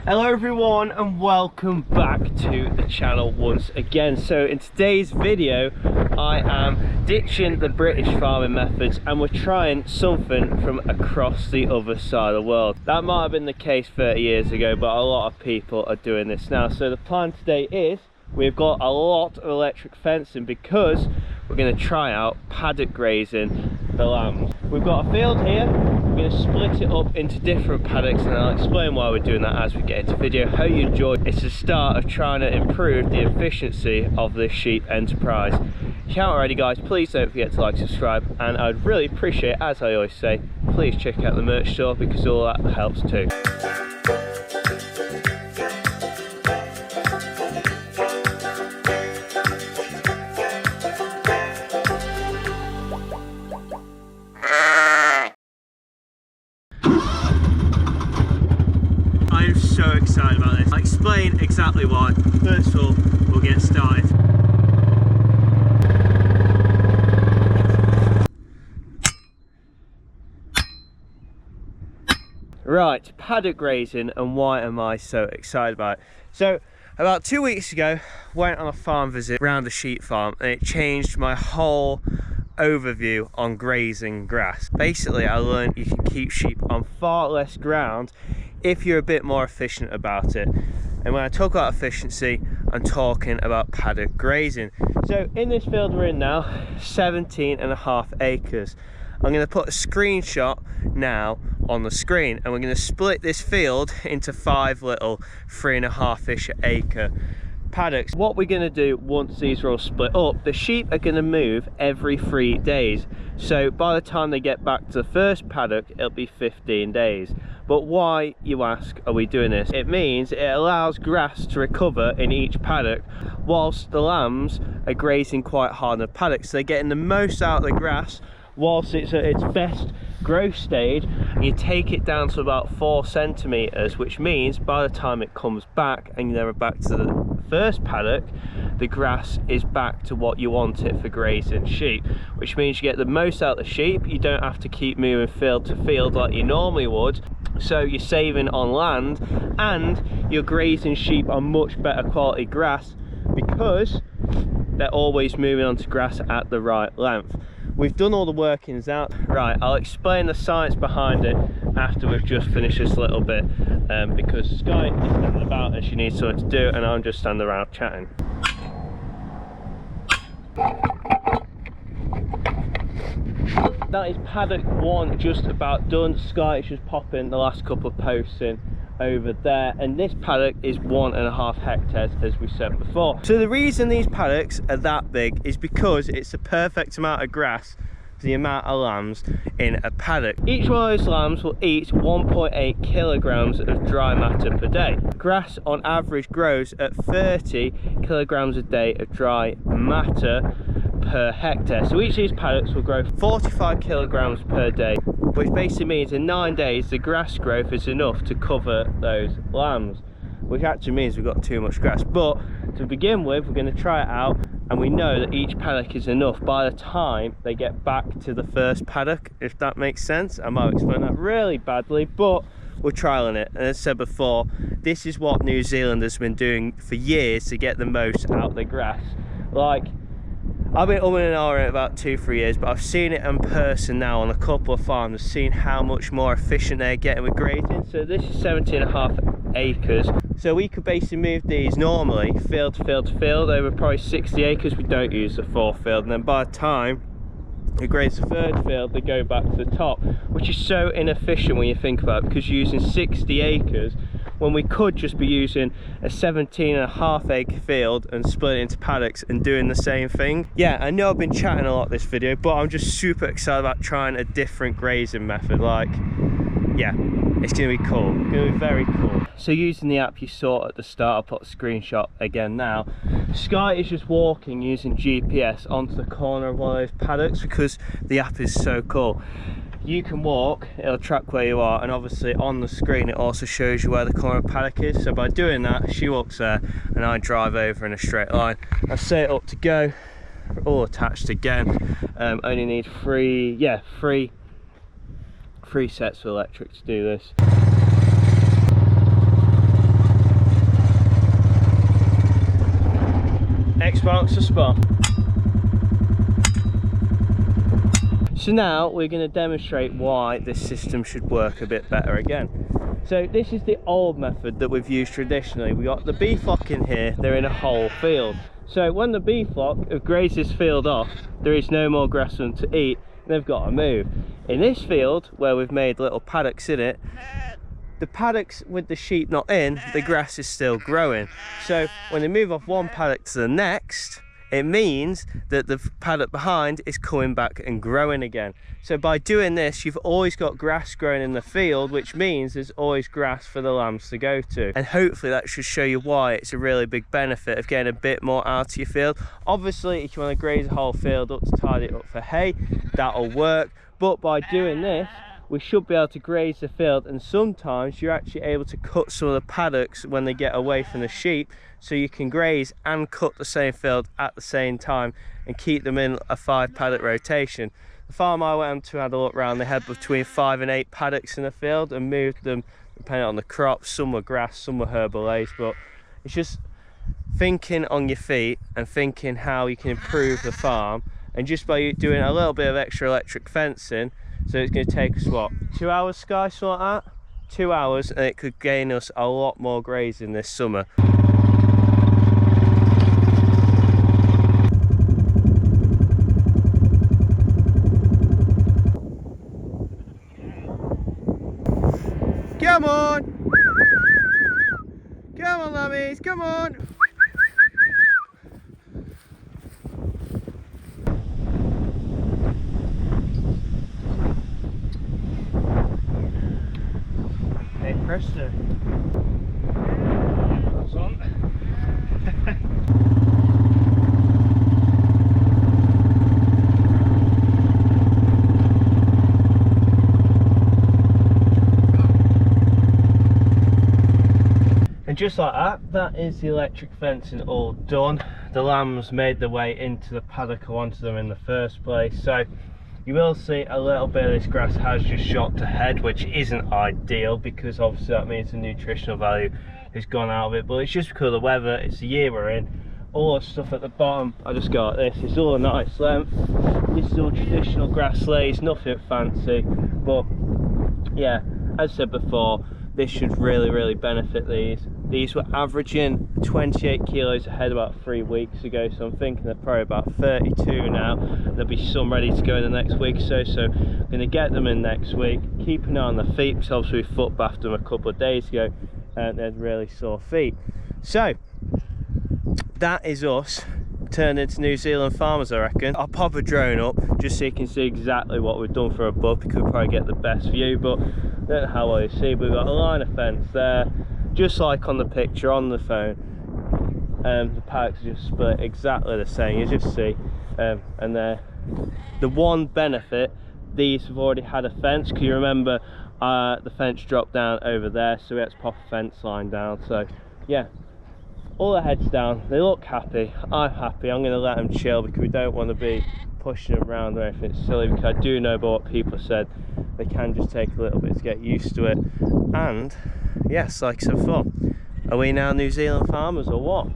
Hello everyone and welcome back to the channel once again. So in today's video I am ditching the British farming methods and we're trying something from across the other side of the world. That might have been the case 30 years ago, but a lot of people are doing this now. So the plan today is we've got a lot of electric fencing because we're going to try out paddock grazing the lambs. We've got a field here. We're going to split it up into different paddocks and I'll explain why we're doing that as we get into the video. Hope you enjoy. It's the start of trying to improve the efficiency of this sheep enterprise. If you haven't already guys, please don't forget to like, subscribe, and I'd really appreciate, as I always say, please check out the merch store because all that helps too. I'm so excited about this. I'll explain exactly why. First of all, we'll get started. Right, paddock grazing and why am I so excited about it? So, about 2 weeks ago, went on a farm visit around a sheep farm and it changed my whole overview on grazing grass. Basically, I learned you can keep sheep on far less ground if you're a bit more efficient about it. And when I talk about efficiency, I'm talking about paddock grazing. So in this field we're in now, 17.5 acres. I'm going to put a screenshot now on the screen and we're going to split this field into 5 little 3.5-ish acre paddocks. What we're going to do once these are all split up, the sheep are going to move every 3 days. So by the time they get back to the first paddock, it'll be 15 days. But why, you ask, are we doing this? It means it allows grass to recover in each paddock whilst the lambs are grazing quite hard in the paddock. So they're getting the most out of the grass whilst it's at its best growth stage, and you take it down to about 4 centimeters, which means by the time it comes back and you're back to the first paddock, the grass is back to what you want it for grazing sheep, which means you get the most out of the sheep. You don't have to keep moving field to field like you normally would, so you're saving on land and you're grazing sheep on much better quality grass because they're always moving onto grass at the right length. We've done all the workings out. Right, I'll explain the science behind it after we've just finished this little bit, because Sky is standing about and she needs something to do and I'm just standing around chatting. That is paddock 1 just about done. Sky is just popping the last couple of posts in over there, and this paddock is 1.5 hectares as we said before. So the reason these paddocks are that big is because it's the perfect amount of grass for the amount of lambs in a paddock. Each one of those lambs will eat 1.8 kilograms of dry matter per day. Grass on average grows at 30 kilograms a day of dry matter per hectare. So each of these paddocks will grow 45 kilograms per day, which basically means in 9 days the grass growth is enough to cover those lambs, which actually means we've got too much grass. But to begin with, we're going to try it out and we know that each paddock is enough by the time they get back to the first paddock, if that makes sense. I might explain that really badly, but we're trialing it. And as I said before, this is what New Zealand has been doing for years to get the most out of the grass. Like, I've been umming and ahhing about 2-3 years, but I've seen it in person now on a couple of farms, seen how much more efficient they're getting with grazing. So this is 17.5 acres. So we could basically move these normally field to field to field over probably 60 acres. We don't use the 4th field, and then by the time we graze the 3rd field, they go back to the top, which is so inefficient when you think about it, because you're using 60 acres when we could just be using a 17.5 acre field and split it into paddocks and doing the same thing. Yeah, I know I've been chatting a lot this video, but I'm just super excited about trying a different grazing method. Like, yeah, it's gonna be cool. It's gonna be very cool. So using the app you saw at the start, I'll put a screenshot again now. Sky is just walking using GPS onto the corner of one of those paddocks because the app is so cool. You can walk, it'll track where you are, and obviously on the screen it also shows you where the corner paddock is. So by doing that, she walks there and I drive over in a straight line. I set it up to go, all attached again. Only need three sets of electric to do this. Sparks to spawn. So now we're going to demonstrate why this system should work a bit better again. So this is the old method that we've used traditionally. We got the bee flock in here, they're in a whole field. So when the bee flock have grazed this field off, there is no more grass for them to eat, and they've got to move. In this field, where we've made little paddocks in it, the paddocks with the sheep not in, the grass is still growing. So when they move off one paddock to the next, it means that the paddock behind is coming back and growing again. So by doing this, you've always got grass growing in the field, which means there's always grass for the lambs to go to. And hopefully that should show you why it's a really big benefit of getting a bit more out of your field. Obviously, if you want to graze the whole field up to tidy it up for hay, that'll work. But by doing this, we should be able to graze the field, and sometimes you're actually able to cut some of the paddocks when they get away from the sheep, so you can graze and cut the same field at the same time and keep them in a 5 paddock rotation. The farm I went to had a look around, they had between 5 and 8 paddocks in the field and moved them depending on the crops. Some were grass, some were herbalaise, but it's just thinking on your feet and thinking how you can improve the farm, and just by doing a little bit of extra electric fencing. So it's going to take us, what, 2 hours, Sky, something like that? 2 hours, and it could gain us a lot more grazing this summer. Come on! Come on, lammies, come on! Presto. That's on. And just like that, that is the electric fencing all done. The lambs made their way into the paddock I wanted them in the first place. So you will see a little bit of this grass has just shot ahead, which isn't ideal because obviously that means the nutritional value has gone out of it, but it's just because of the weather, it's the year we're in. All the stuff at the bottom, I just got this, it's all a nice length. This is all traditional grass lays, nothing fancy, but yeah, as I said before, this should really benefit these. These were averaging 28 kilos a head about 3 weeks ago, so I'm thinking they're probably about 32 now. There'll be some ready to go in the next week or so I'm going to get them in next week. Keep an eye on the feet, because obviously we foot bathed them a couple of days ago and they had really sore feet. So that is us turned into New Zealand farmers, I reckon. I'll pop a drone up just so you can see exactly what we've done from above, because we'll probably get the best view, but I don't know how well you see. We've got a line of fence there, just like on the picture on the phone. The paddocks are just split exactly the same, you just see. And there, the one benefit, these have already had a fence, because you remember the fence dropped down over there, so we had to pop a fence line down. So yeah, all the heads down, they look happy, I'm happy. I'm going to let them chill because we don't want to be pushing them around or anything silly, because I do know about what people said, they can just take a little bit to get used to it. And yes, like I said before, are we now New Zealand farmers or what?